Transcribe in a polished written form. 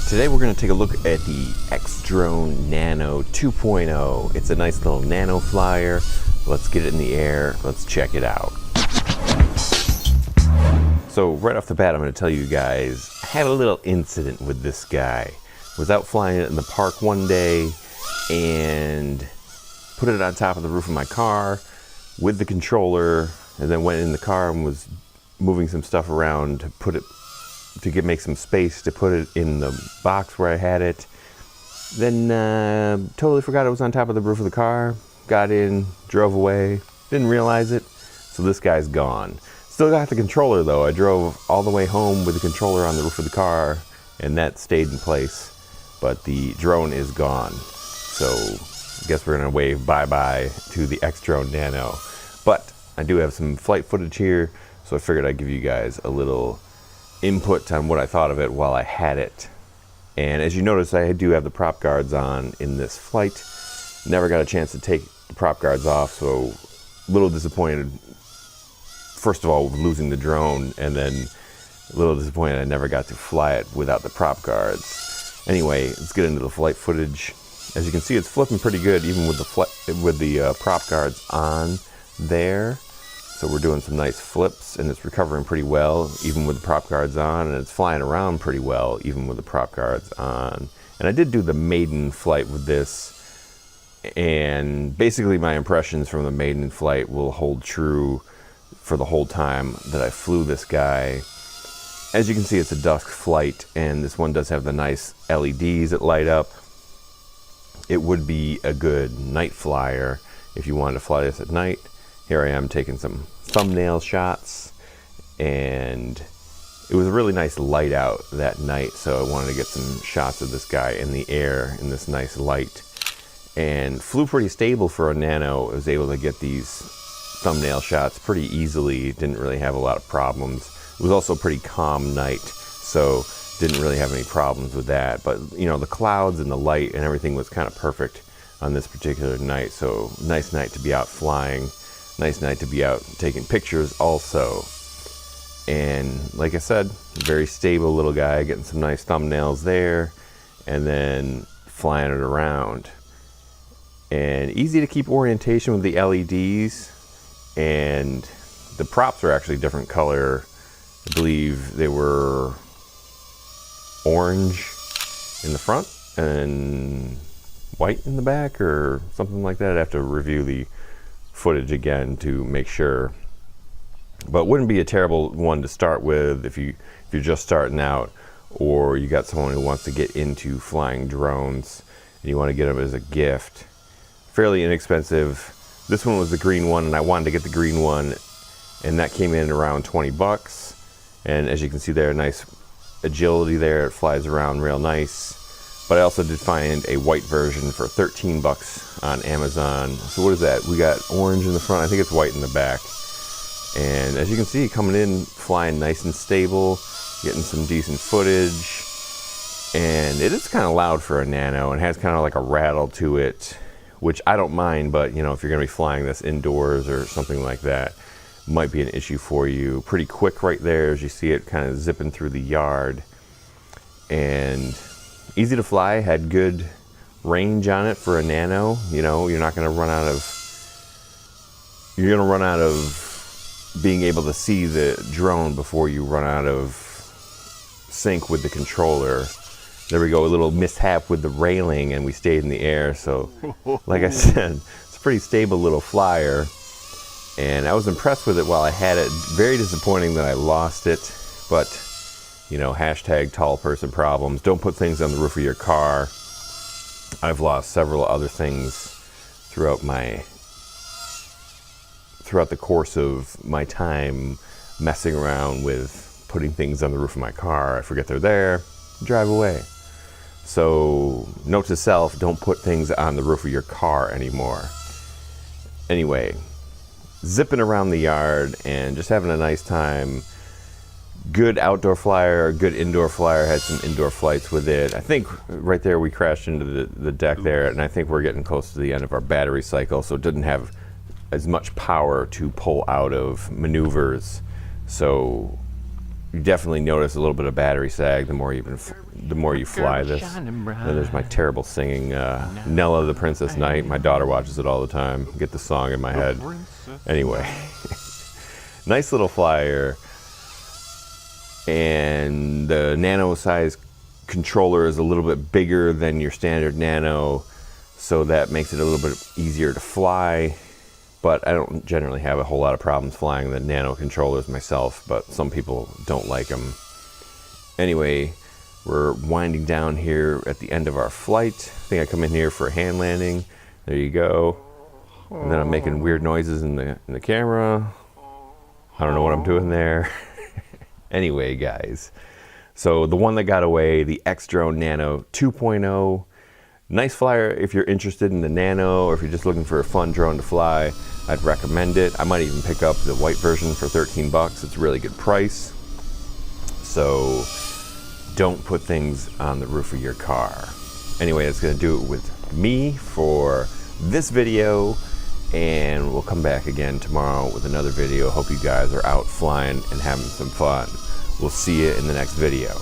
Today we're going to take a look at the X-Drone Nano 2.0. It's a nice little nano flyer. Let's get it in the air. Let's check it out. So right off the bat, I'm going to tell you guys, I had a little incident with this guy. Was out flying it in the park one day and put it on top of the roof of my car with the controller, and then went in the car and was moving some stuff around to put it make some space to put it in the box where I had it. Then totally forgot it was on top of the roof of the car. Got in, drove away, didn't realize it. So this guy's gone. Still got the controller though. I drove all the way home with the controller on the roof of the car, and that stayed in place. But the drone is gone. So I guess we're gonna wave bye-bye to the X-Drone Nano. But I do have some flight footage here, so I figured I'd give you guys a little input on what I thought of it while I had it. And as you notice, I do have the prop guards on in this flight. Never got a chance to take the prop guards off, so a little disappointed, first of all, with losing the drone, and then a little disappointed I never got to fly it without the prop guards. Anyway, let's get into the flight footage. As you can see, it's flipping pretty good even with the prop guards on there. So we're doing some nice flips, and it's recovering pretty well even with the prop guards on, and it's flying around pretty well even with the prop guards on. And I did do the maiden flight with this, and basically my impressions from the maiden flight will hold true for the whole time that I flew this guy. As you can see, it's a dusk flight, and this one does have the nice LEDs that light up. It would be a good night flyer if you wanted to fly this at night. Here I am taking some thumbnail shots, and it was a really nice light out that night, so I wanted to get some shots of this guy in the air in this nice light, and flew pretty stable for a Nano. I was able to get these thumbnail shots pretty easily, didn't really have a lot of problems. It was also a pretty calm night, so didn't really have any problems with that. But you know, the clouds and the light and everything was kind of perfect on this particular night, so nice night to be out flying. Nice night to be out taking pictures also. And like I said, very stable little guy, getting some nice thumbnails there, and then flying it around. And easy to keep orientation with the LEDs, and the props are actually different color. I believe they were orange in the front and white in the back or something like that. I'd have to review the footage again to make sure, but wouldn't be a terrible one to start with if you're just starting out, or you got someone who wants to get into flying drones and you want to get them as a gift. Fairly inexpensive. This one was the green one, and I wanted to get the green one, and that came in around 20 bucks. And as you can see there, nice agility there. It flies around real nice. But I also did find a white version for 13 bucks on Amazon. So what is that? We got orange in the front. I think it's white in the back. And as you can see, coming in, flying nice and stable, getting some decent footage. And it is kind of loud for a Nano, and has kind of like a rattle to it, which I don't mind, but you know, if you're gonna be flying this indoors or something like that, might be an issue for you. Pretty quick right there, as you see it kind of zipping through the yard. And easy to fly, had good range on it for a Nano. You know, you're not going to run out of being able to see the drone before you run out of sync with the controller. There we go, a little mishap with the railing, and we stayed in the air. So like I said, it's a pretty stable little flyer, and I was impressed with it while I had it. Very disappointing that I lost it, but you know, hashtag tall person problems. Don't put things on the roof of your car. I've lost several other things throughout the course of my time messing around with putting things on the roof of my car. I forget they're there, drive away. So note to self, don't put things on the roof of your car anymore. Anyway, zipping around the yard and just having a nice time. Good outdoor flyer, good indoor flyer. Had some indoor flights with it. I think right there we crashed into the deck there, and I think we're getting close to the end of our battery cycle, so it didn't have as much power to pull out of maneuvers. So you definitely notice a little bit of battery sag the more you've been the more you fly this. And there's my terrible singing, Nella the Princess Knight. My daughter watches it all the time. Get the song in my head. Anyway, nice little flyer. And the Nano size controller is a little bit bigger than your standard Nano, so that makes it a little bit easier to fly. But I don't generally have a whole lot of problems flying the Nano controllers myself, but some people don't like them. Anyway, we're winding down here at the end of our flight. I think I come in here for a hand landing. There you go. And then I'm making weird noises in the camera. I don't know what I'm doing there. Anyway, guys, so the one that got away, the X-Drone Nano 2.0. Nice flyer if you're interested in the Nano, or if you're just looking for a fun drone to fly. I'd recommend it. I might even pick up the white version for 13 bucks. It's a really good price. So don't put things on the roof of your car. Anyway, that's gonna do it with me for this video, and we'll come back again tomorrow with another video. Hope you guys are out flying and having some fun. We'll see you in the next video.